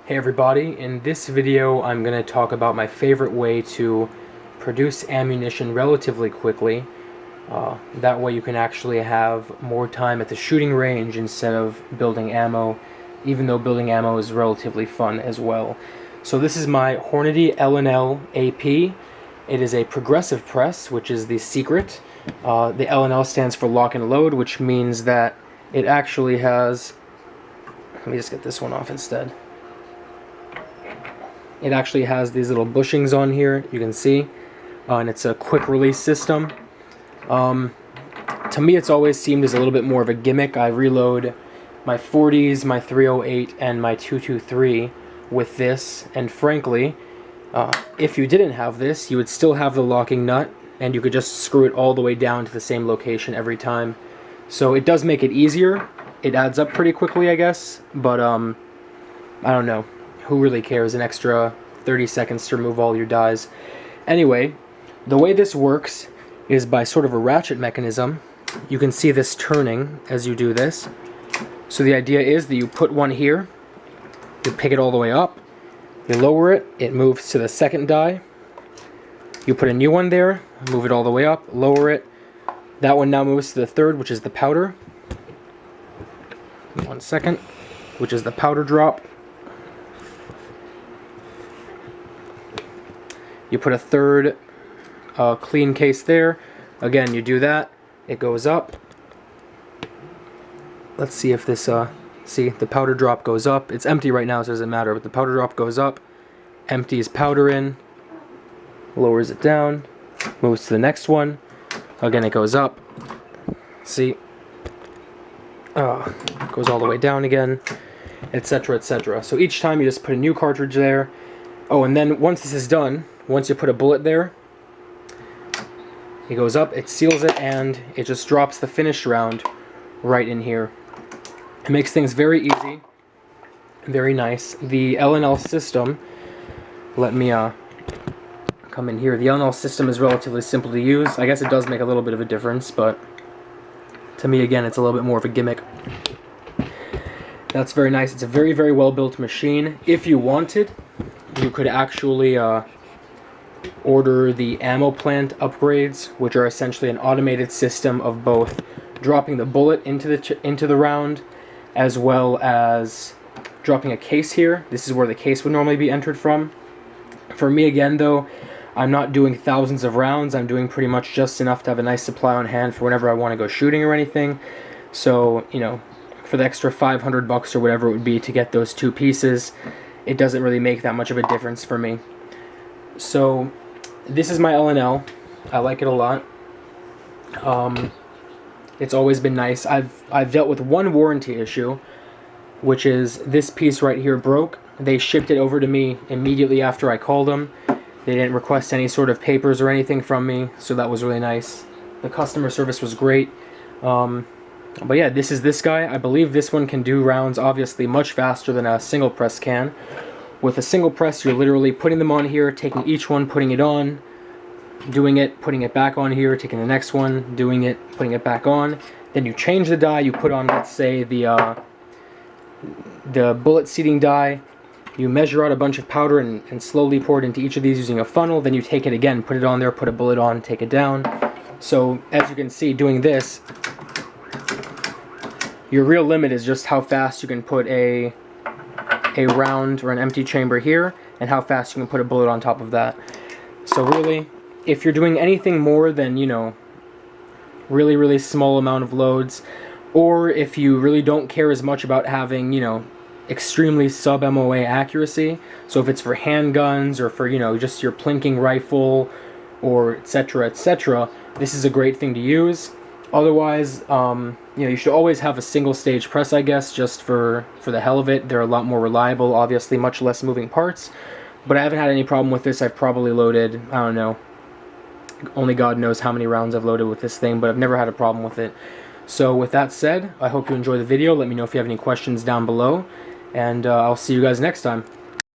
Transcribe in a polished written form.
Hey everybody, in this video I'm going to talk about my favorite way to produce ammunition relatively quickly. That way you can actually have more time at the shooting range instead of building ammo, even though building ammo is relatively fun as well. So this is my Hornady LNL AP. It is a progressive press, which is the secret. The LNL stands for lock and load, which means that it actually has... Let me just get this one off instead. It actually has these little bushings on here, you can see, and it's a quick release system. To me it's always seemed as a little bit more of a gimmick. I reload my 40s, my 308, and my 223 with this, and frankly, if you didn't have this, you would still have the locking nut, and you could just screw it all the way down to the same location every time. So it does make it easier. It adds up pretty quickly, I guess, but I don't know. Who really cares? An extra 30 seconds to remove all your dies. Anyway, the way this works is by sort of a ratchet mechanism. You can see this turning as you do this. So the idea is that you put one here, you pick it all the way up, you lower it, it moves to the second die. You put a new one there, move it all the way up, lower it. That one now moves to the third, which is the powder. 1 second, which is the powder drop. You put a third clean case there. Again, you do that. It goes up. Let's see if this, see, the powder drop goes up. It's empty right now, so it doesn't matter, but the powder drop goes up, empties powder in, lowers it down, moves to the next one. Again, it goes up. See? Goes all the way down again, etc., etc. So each time you just put a new cartridge there. Oh, and then once this is done, once you put a bullet there, it goes up, it seals it, and it just drops the finished round right in here. It makes things very easy, very nice. The LNL system, let me come in here. The LNL system is relatively simple to use. I guess it does make a little bit of a difference, but to me, again, it's a little bit more of a gimmick. That's very nice. It's a very, very well-built machine. If you wanted, you could actually order the ammo plant upgrades, which are essentially an automated system of both dropping the bullet into the round, as well as dropping a case here. This is where the case would normally be entered from. For me, again, though, I'm not doing thousands of rounds. I'm doing pretty much just enough to have a nice supply on hand for whenever I want to go shooting or anything. So, you know, for the extra 500 bucks or whatever it would be to get those two pieces, it doesn't really make that much of a difference for me. So this is my LNL. I like it a lot. It's always been nice. I've dealt with one warranty issue, which is this piece right here broke. They shipped it over to me immediately after I called them. They didn't request any sort of papers or anything from me, so that was really nice. The customer service was great. But yeah, this is this guy. I believe this one can do rounds obviously much faster than a single press can. With a single press, you're literally putting them on here, taking each one, putting it on, doing it, putting it back on here, taking the next one, doing it, putting it back on. Then you change the die, you put on, let's say, the bullet seating die. You measure out a bunch of powder and slowly pour it into each of these using a funnel. Then you take it again, put it on there, put a bullet on, take it down. So, as you can see, doing this, your real limit is just how fast you can put a round or an empty chamber here, and how fast you can put a bullet on top of that. So really, if you're doing anything more than, you know, really, really small amount of loads, or if you really don't care as much about having, you know, extremely sub-MOA accuracy, so if it's for handguns or for, you know, just your plinking rifle or etc., etc., this is a great thing to use. Otherwise, you know, you should always have a single stage press, I guess, just for the hell of it. They're a lot more reliable, obviously much less moving parts, but I haven't had any problem with this. I've probably loaded, I don't know, only God knows how many rounds I've loaded with this thing, but I've never had a problem with it. So with that said, I hope you enjoy the video. Let me know if you have any questions down below, and I'll see you guys next time.